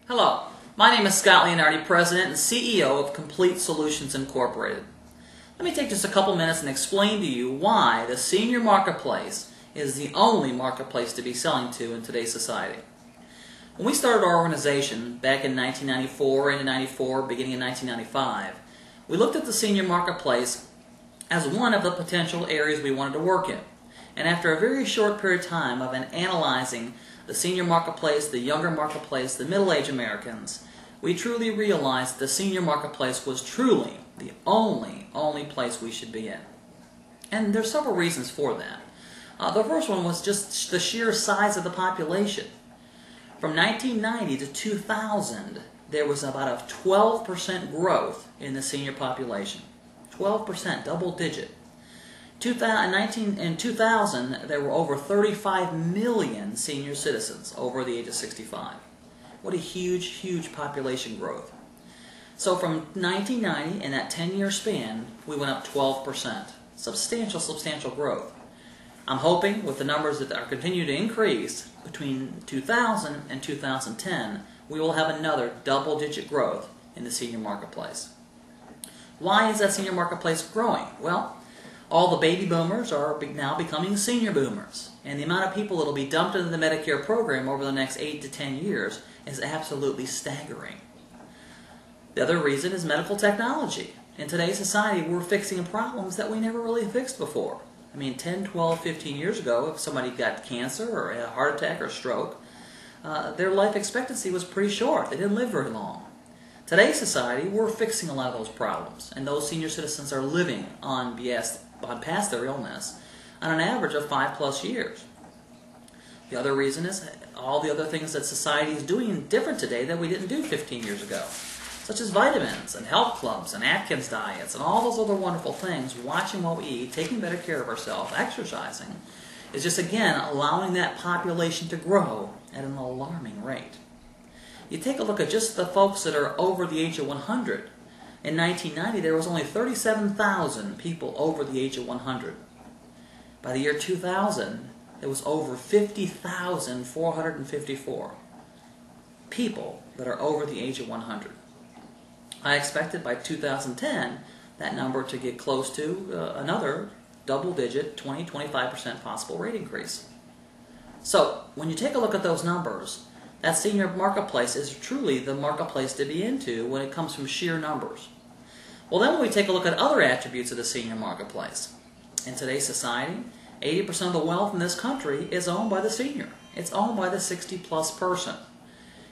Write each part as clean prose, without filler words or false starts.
Hello, my name is Scott Leonardi, President and CEO of Complete Solutions Incorporated. Let me take just a couple minutes and explain to you why the senior marketplace is the only marketplace to be selling to in today's society. When we started our organization back in 1994, into 94, beginning in 1995, we looked at the senior marketplace as one of the potential areas we wanted to work in. And after a very short period of time of analyzing the senior marketplace, the younger marketplace, the middle-aged Americans, we truly realized the senior marketplace was truly the only place we should be in. And there's several reasons for that. The first one was just the sheer size of the population. From 1990 to 2000, there was about a 12% growth in the senior population. 12%, double digit. In 2000, there were over 35 million senior citizens over the age of 65. What a huge population growth. So from 1990, in that 10-year span, we went up 12%. Substantial growth. I'm hoping with the numbers that are continuing to increase between 2000 and 2010, we will have another double-digit growth in the senior marketplace. Why is that senior marketplace growing? Well, all the baby boomers are now becoming senior boomers. And the amount of people that will be dumped into the Medicare program over the next 8 to 10 years is absolutely staggering. The other reason is medical technology. In today's society, we're fixing problems that we never really fixed before. I mean, 10, 12, 15 years ago, if somebody got cancer or a heart attack or stroke, their life expectancy was pretty short. They didn't live very long. Today's society, we're fixing a lot of those problems, and those senior citizens are living on past their illness on an average of 5+ years. The other reason is all the other things that society is doing different today that we didn't do 15 years ago, such as vitamins and health clubs and Atkins diets and all those other wonderful things. Watching what we eat, taking better care of ourselves, exercising, is just again allowing that population to grow at an alarming rate. You take a look at just the folks that are over the age of 100. In 1990, there was only 37,000 people over the age of 100. By the year 2000, there was over 50,454 people that are over the age of 100. I expected by 2010 that number to get close to another double-digit, 20-25% possible rate increase. So when you take a look at those numbers, that senior marketplace is truly the marketplace to be into when it comes from sheer numbers. Well, then when we take a look at other attributes of the senior marketplace, in today's society, 80% of the wealth in this country is owned by the senior. It's owned by the 60+ person.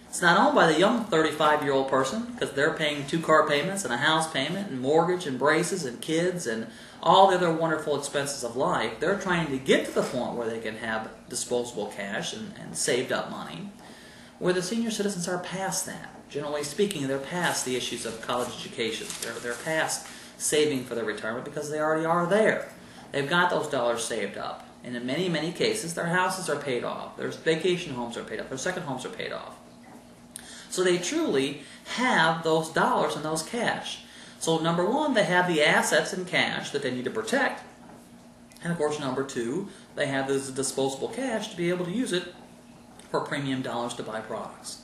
It's not owned by the young 35-year-old person because they're paying 2-car payments and a house payment and mortgage and braces and kids and all the other wonderful expenses of life. They're trying to get to the point where they can have disposable cash and saved up money, where the senior citizens are past that. Generally speaking, they're past the issues of college education. They're past saving for their retirement because they already are there. They've got those dollars saved up. And in many cases, their houses are paid off. Their vacation homes are paid off. Their second homes are paid off. So they truly have those dollars and those cash. So number one, they have the assets in cash that they need to protect. And of course, number two, they have this disposable cash to be able to use it for premium dollars to buy products.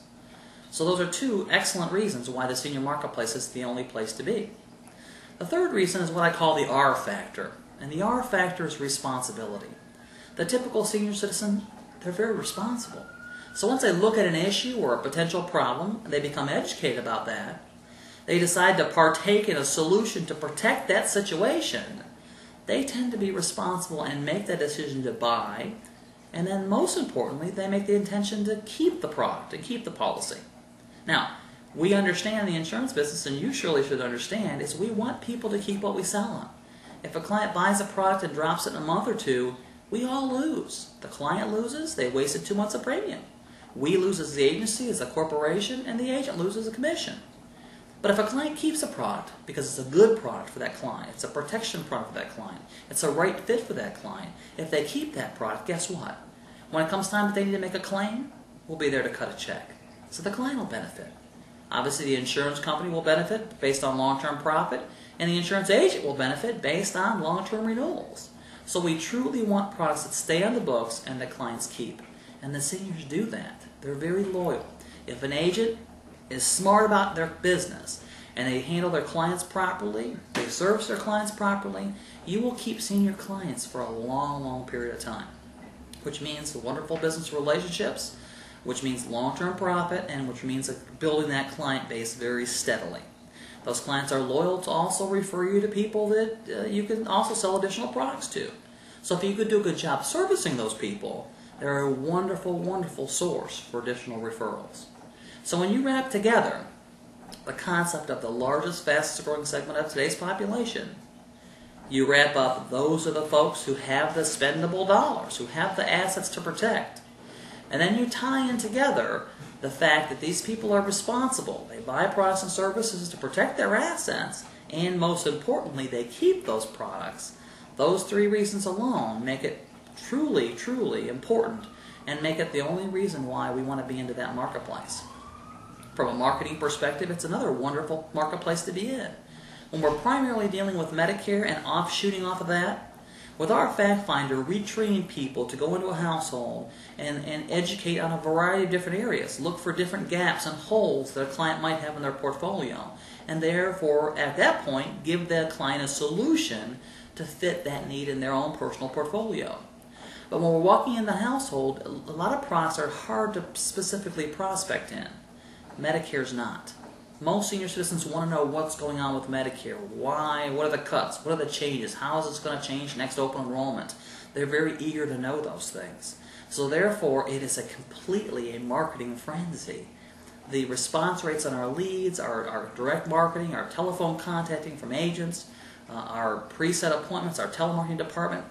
So those are two excellent reasons why the senior marketplace is the only place to be. The third reason is what I call the R factor. And the R factor is responsibility. The typical senior citizen, they're very responsible. So once they look at an issue or a potential problem, they become educated about that. They decide to partake in a solution to protect that situation. They tend to be responsible and make that decision to buy. And then most importantly, they make the intention to keep the product and keep the policy. Now, we understand the insurance business, and you surely should understand, is we want people to keep what we sell them. If a client buys a product and drops it in a month or two, we all lose. The client loses, they wasted 2 months of premium. We lose as the agency, as a corporation, and the agent loses a commission. But if a client keeps a product because it's a good product for that client, it's a protection product for that client, it's a right fit for that client, if they keep that product, guess what? When it comes time that they need to make a claim, we'll be there to cut a check. So the client will benefit. Obviously, the insurance company will benefit based on long-term profit, and the insurance agent will benefit based on long-term renewals. So we truly want products that stay on the books and that clients keep. And the seniors do that. They're very loyal. If an agent is smart about their business and they handle their clients properly, they service their clients properly, you will keep senior clients for a long, long period of time, which means wonderful business relationships, which means long-term profit, and which means building that client base very steadily. Those clients are loyal to also refer you to people that you can also sell additional products to. So if you could do a good job servicing those people, they're a wonderful, wonderful source for additional referrals. So when you wrap together the concept of the largest, fastest growing segment of today's population, you wrap up those are the folks who have the spendable dollars, who have the assets to protect. And then you tie in together the fact that these people are responsible. They buy products and services to protect their assets, and most importantly, they keep those products. Those three reasons alone make it truly, truly important and make it the only reason why we want to be into that marketplace. From a marketing perspective, it's another wonderful marketplace to be in. When we're primarily dealing with Medicare and offshooting off of that, with our Fact Finder, we train people to go into a household and educate on a variety of different areas. Look for different gaps and holes that a client might have in their portfolio. And therefore, at that point, give the client a solution to fit that need in their own personal portfolio. But when we're walking in the household, a lot of products are hard to specifically prospect in. Medicare's not. Most senior citizens want to know what's going on with Medicare. Why? What are the cuts? What are the changes? How is this going to change next open enrollment? They're very eager to know those things. So therefore, it is completely a marketing frenzy. The response rates on our leads, our direct marketing, our telephone contacting from agents, our preset appointments, our telemarketing department,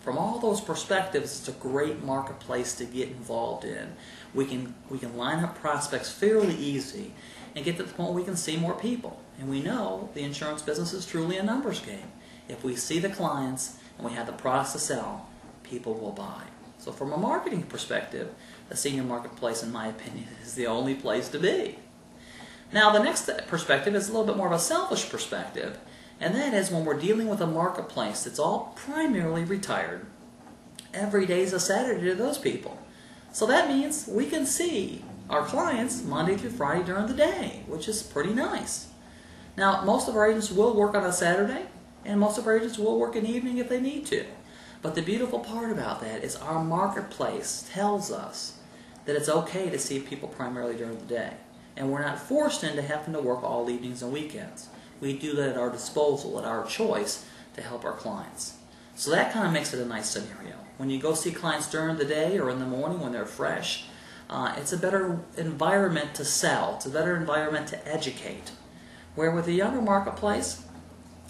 from all those perspectives, it's a great marketplace to get involved in. We can line up prospects fairly easy and get to the point where we can see more people. And we know the insurance business is truly a numbers game. If we see the clients and we have the products to sell, people will buy. So from a marketing perspective, the senior marketplace, in my opinion, is the only place to be. Now, the next perspective is a little bit more of a selfish perspective, and that is when we're dealing with a marketplace that's all primarily retired. Every day is a Saturday to those people. So that means we can see our clients Monday through Friday during the day, which is pretty nice. Now, most of our agents will work on a Saturday, and most of our agents will work an evening if they need to. But the beautiful part about that is our marketplace tells us that it's okay to see people primarily during the day. And we're not forced into having to work all evenings and weekends. We do that at our disposal, at our choice, to help our clients. So that kind of makes it a nice scenario. When you go see clients during the day or in the morning when they're fresh, it's a better environment to sell. It's a better environment to educate. Where with a younger marketplace,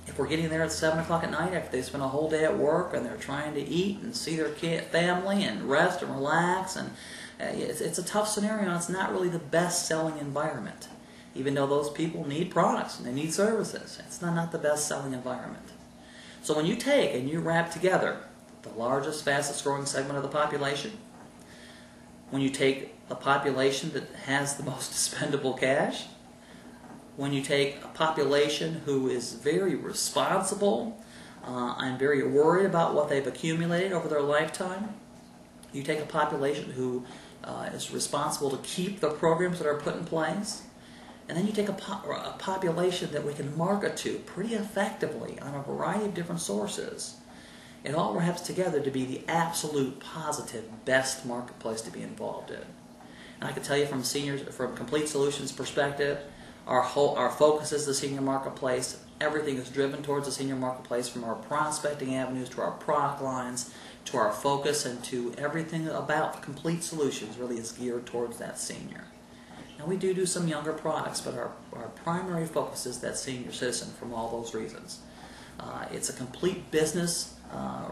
if we're getting there at 7 o'clock at night after they spend a whole day at work and they're trying to eat and see their family and rest and relax, and it's a tough scenario, and it's not really the best selling environment. Even though those people need products and they need services, it's not the best selling environment. So when you take and you wrap together the largest, fastest growing segment of the population, when you take a population that has the most spendable cash, when you take a population who is very responsible and very worried about what they've accumulated over their lifetime, you take a population who is responsible to keep the programs that are put in place, and then you take a population that we can market to pretty effectively on a variety of different sources. It all wraps together to be the absolute positive best marketplace to be involved in. And I can tell you from Complete Solutions perspective, our focus is the senior marketplace. Everything is driven towards the senior marketplace, from our prospecting avenues to our product lines to our focus, and to everything about Complete Solutions really is geared towards that senior. Now, we do some younger products, but our primary focus is that senior citizen from all those reasons. It's a complete business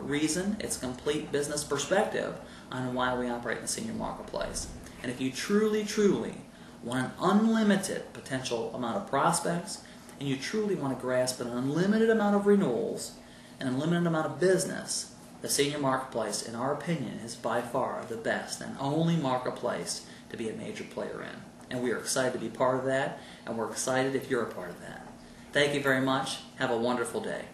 reason, it's a complete business perspective on why we operate in the senior marketplace. And if you truly, truly want an unlimited potential amount of prospects, and you truly want to grasp an unlimited amount of renewals, an unlimited amount of business, the senior marketplace, in our opinion, is by far the best and only marketplace to be a major player in. And we are excited to be part of that, and we're excited if you're a part of that. Thank you very much. Have a wonderful day.